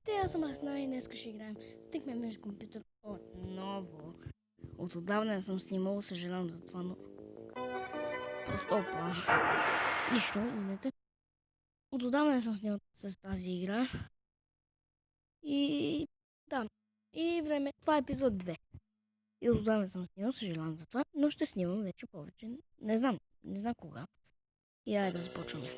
Здравейте, аз съм Арсена и днес ще играем Стикмен виж компютър отново. От отдавна не съм снимал, съжалявам за това, но... Просто опа. Нищо, извинете. От отдавна не съм снимал с тази игра. И... да. И време... Това е епизод 2. И от отдавна не съм снимал, съжалявам за това, но ще снимам вече повече. Не знам кога. И айде да започваме.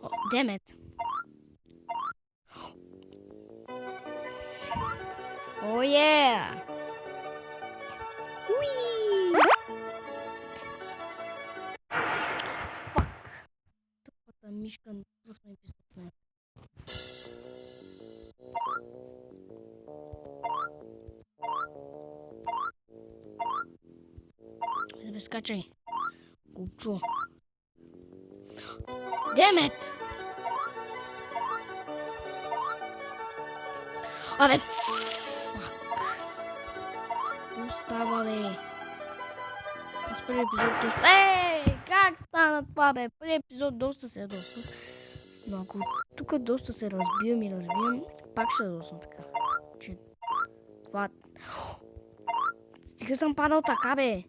О, демет! О, yeah! Уи! Фак! Тъпата мишка просто ми писна в мен. Бе, скачай! Кучо! Демет! Абе! Остава, бе! Аз първи епизод доста... Как стана това, бе? Първи епизод доста се ядосна. Но ако тук доста се разбивам, пак ще ядосна така. Че... това... Стига съм падал така, бе!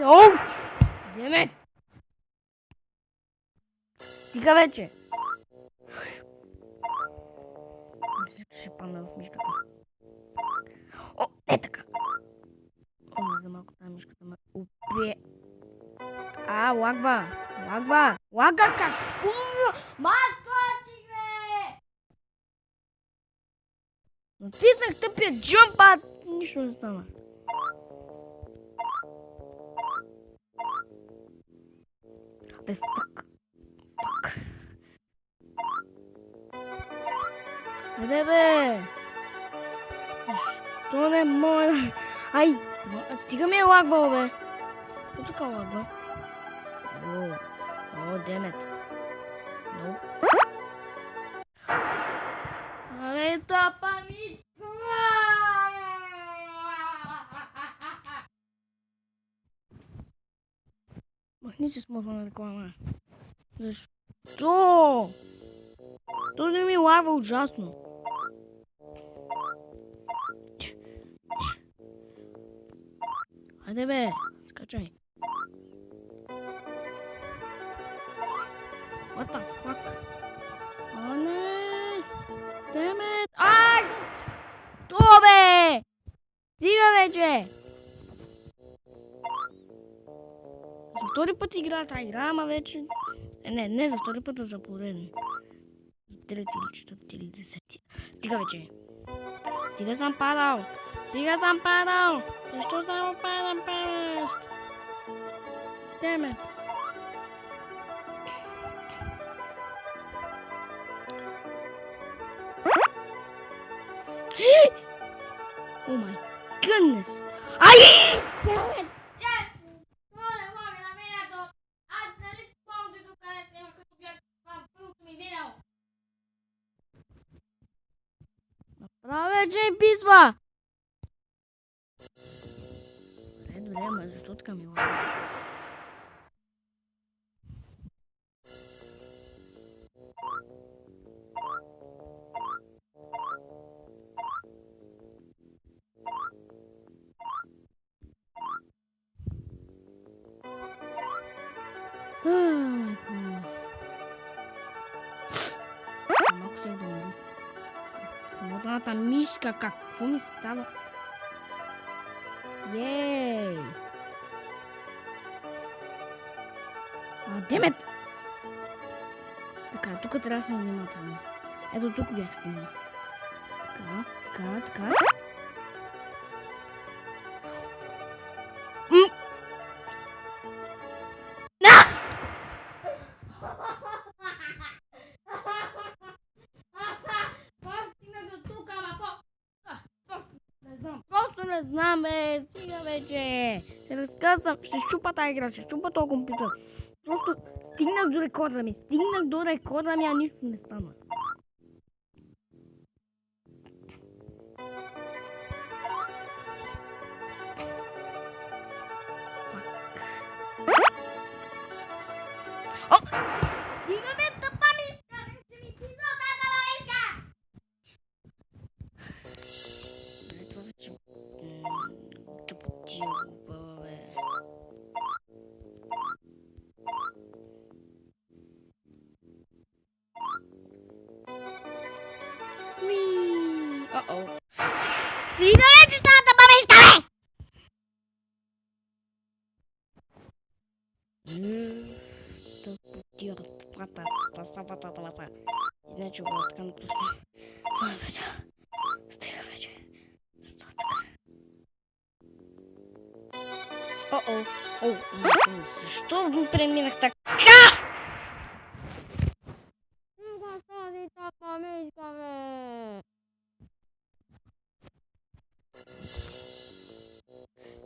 Оу! Демет! Стига вече! Мисля, че ще падна в мишката. О, е така! О, не за малко тази мишката ме убие. Лагва! Лага как? Маскочи, бе! Натиснах тъпия джъмпад! Нищо не стана. Абе, фак. Айде, бе! Защо не мога да... Ай! Стига ми е лагвал, бе! Какво така лагва? О, демет! Абе, тъпа мишка! Махни се смътна реклама. Защо? Той не ми лагва ужасно. Хайде, бе, скачай. What the fuck? О, не! Демет! Ай! То, бе! Стига вече! За втори път игра тази игра, ама вече... Не за втори път, а за пореден. За трети или четвърти или десети. Стига вече! Стига съм падал! Защо само падам пърст? Демет! О май гъднес! Ай! Демет! Направя, че писва! Добре, ама защо така ми лага? Малко ще я да умра. Самотната мишка, какво ми става? Ей! Демет! Така, тук трябва да съм внимателен. Ето тук бях стигнал. Така. Просто не знам, бе. Стига вече. Ще разказвам. Ще щупа тази игра. Ще щупа този компютър. Просто стигнах до рекорда ми. А нищо не стана. Uh-oh. Стига вече с тази бабичка, бе! Да потират врата, врата. Иначе го откъм тук. Стига вече. Сто така. О, защо ми преминах така?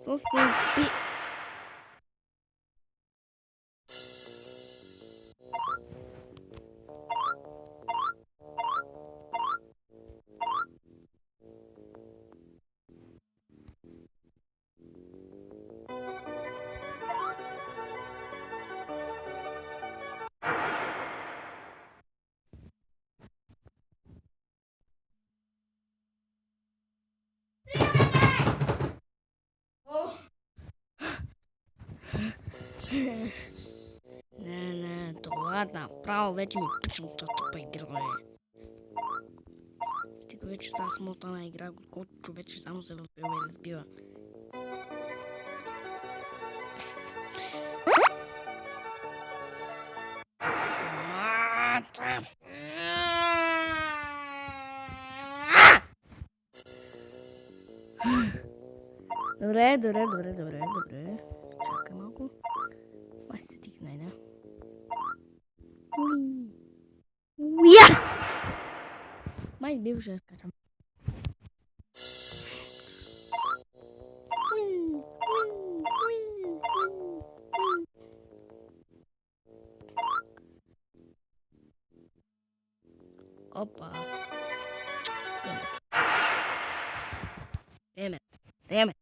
Просто пи... Не, това направо вече ми пичам тази тъпа игра. Стига вече с тази смотана игра, колкото човече само се разбива и разбива. Добре. Чакай малко. Май се тихнай, да? Уя! Май бил ще скачам. Опа. Damn it.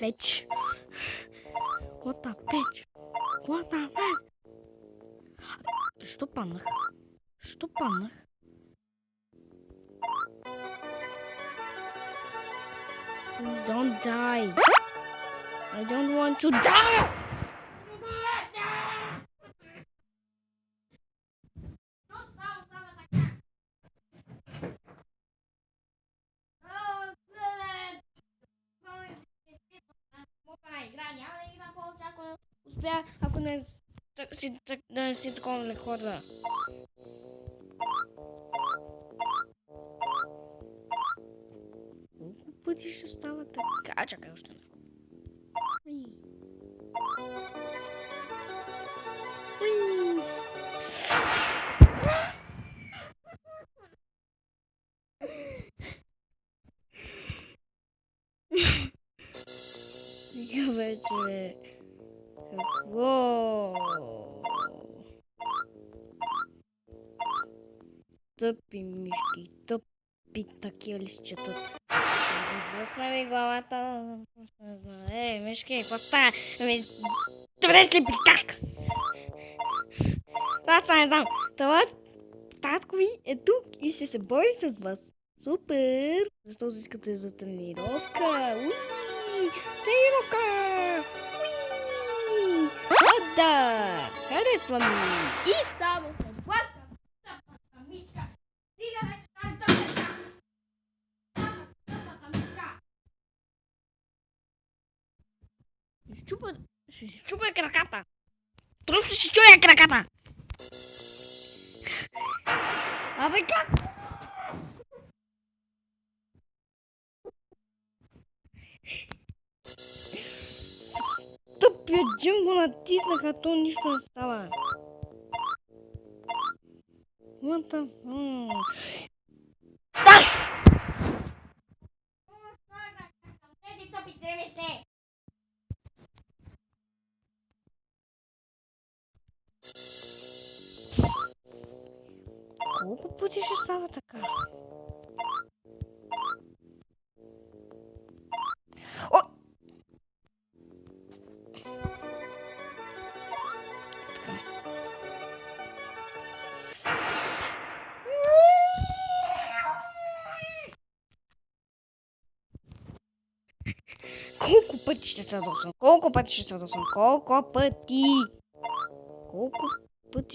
Fetch. What the fetch? Що паднах? Please don't die. I don't want to die. Успя, ако не си такова не хода. Колко пъти ще става така? Чакай още не. Сега вече... Какво? Тъпи мишки, тъпи такива листчета. Пусна ми главата. Мишки, поставя. Добре ли как? Това не знам. Това татко ви е тук и ще се бори с вас. Супер! Защо искате за тренировка? Тренировка! Да! Харесва ми! И само с гласа тъпата мишка. Стига вече тази тъпата мишка. Ще си чупя краката. Просто ще чуя краката. Абе как? Тъпия джим го натиснаха, то нищо не става. What the fuck? Колко пъти ще става така? О! Колко пъти ще се ядосвам? Колко пъти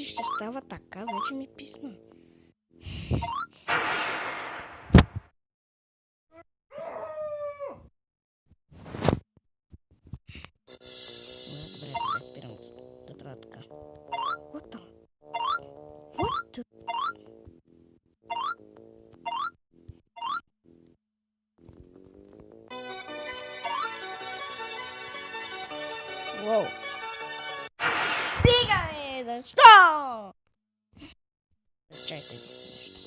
ще става така? Вече ми писна. Добре, спирам да правя така. What the? What the? Wow. Стига, бе! Защо? Чакайте нещо.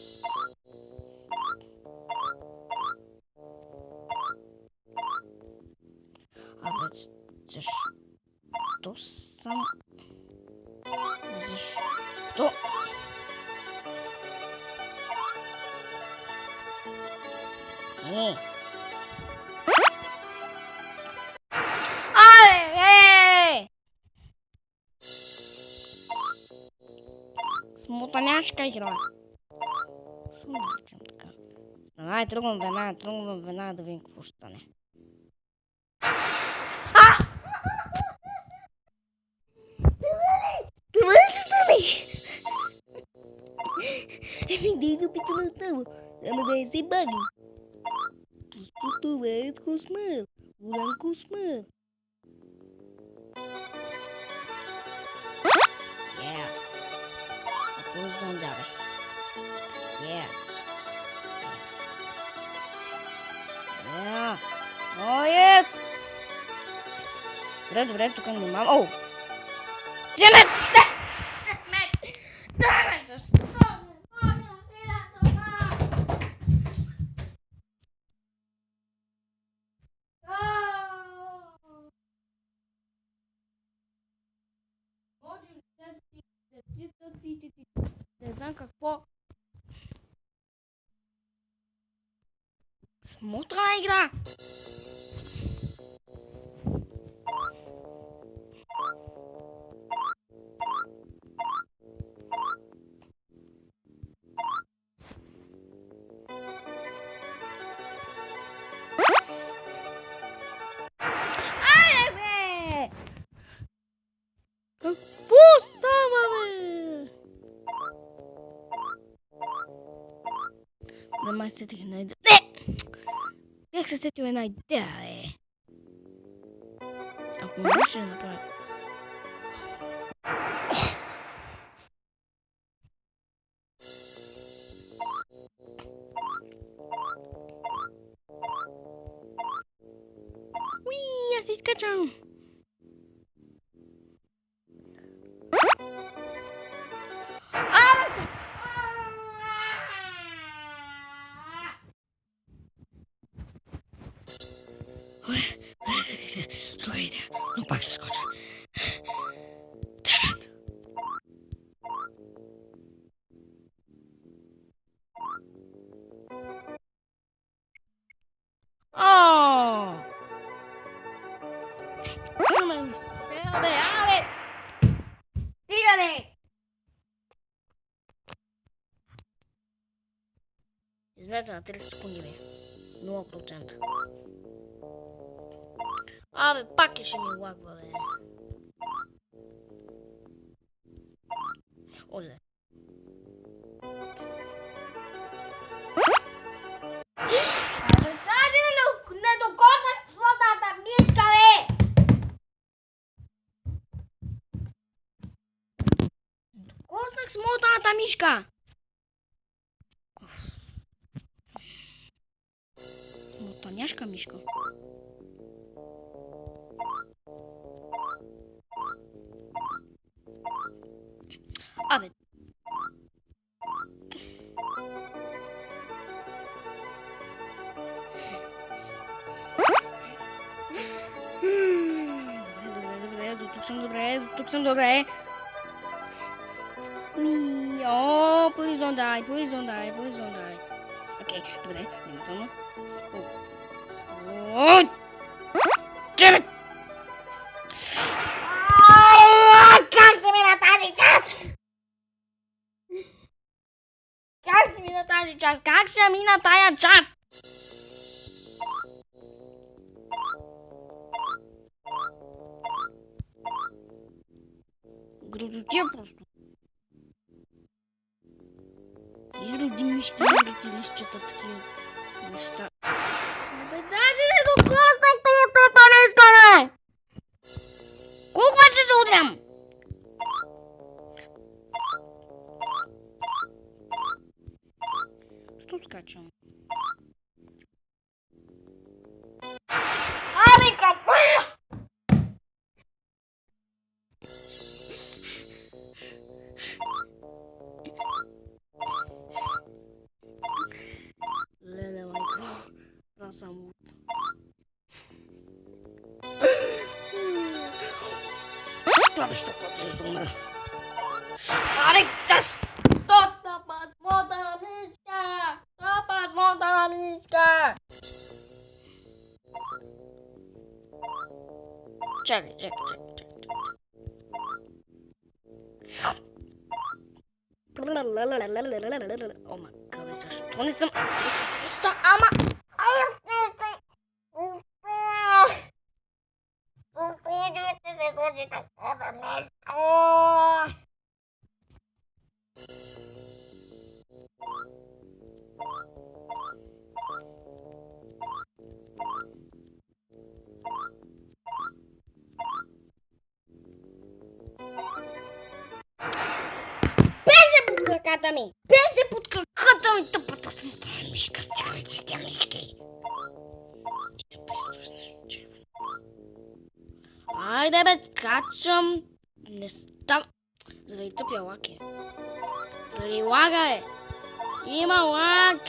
Абе, защо съм... Защо? Не. Абе! Смотаняшка игра. Що да речем така? Давай, тръгвам веднага да видим какво ще стане. Какво да стане? Дай да опитаме отново. Ама да не се бавим. Просто това е кошмар. Голям кошмар. Please don't die. Yeah. Yeah. Oh, yes! Добре, тук внимавам. О! Damn it! Damn it! Защо не мога да видя това? Не знам какво. Смотрена игра. Айде, бе! Какво става, бе? Да май сетих една идея. Не! Как се сетил една идея, бе? Ако можеш да направя... Уи, аз се изкачам! Друга идея, но пак ще скоча. Damn it! Ооо! Шумен сте, абе! Стига, бе! Излете на 30 секунди, бе. 0%. Абе, пак ли ще ми лагва, бе? Оле. Абе, даже не докоснах своята мишка, бе! Докоснах смотаната мишка! Смотаняшка мишка. Абе. Добре, до тук съм добре. О, please don't die. Окей, добре, внимателно. Damn it! Как се мина тази част? Как се мина тази част? Как се мина тая част? Грозотия просто. Изроди ми мишки игрите не считат такива неща. Абе, даже не докоснах тия пепа нещо, бе! Колко пъти се удрям? Що скачам? Абе, какво? Леле, майко. Това само от... Това беше толкова близо умра. Абе, час! Стопа с мота на мишка! Стопа с мота на мишка! Чакай. О, макар, защо не съм... Просто, ама... Краката ми! Беше под краката ми! Тъпата самата мишка! Стягай с тя мишки! И да присъстваш нещо червено. Айде бе, скачам! Не става... Заради тъпия лак е. Заради лага е! Има лак!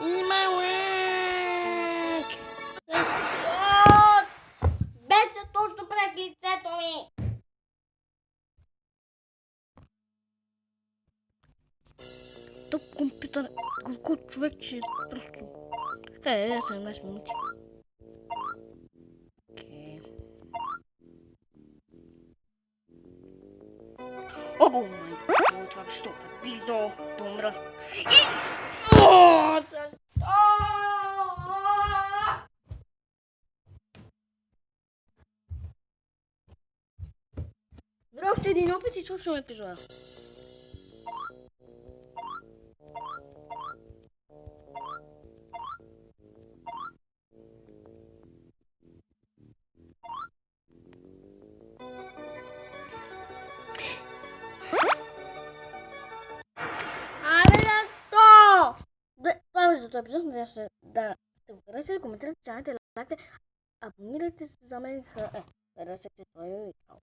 Има лак! Защо? Беше точно пред лицето ми! Топ компютър, колко човек, че просто... 17 минути. Окей. О, май, това беше толкова близо да умра. О, защо? Добре, още един опит и свършваме епизода. Това е за този епизод. Надявам се да сте го харесали, коментирайте, чакайте, лайкайте, абонирайте се за мен. Харесайте това и чао.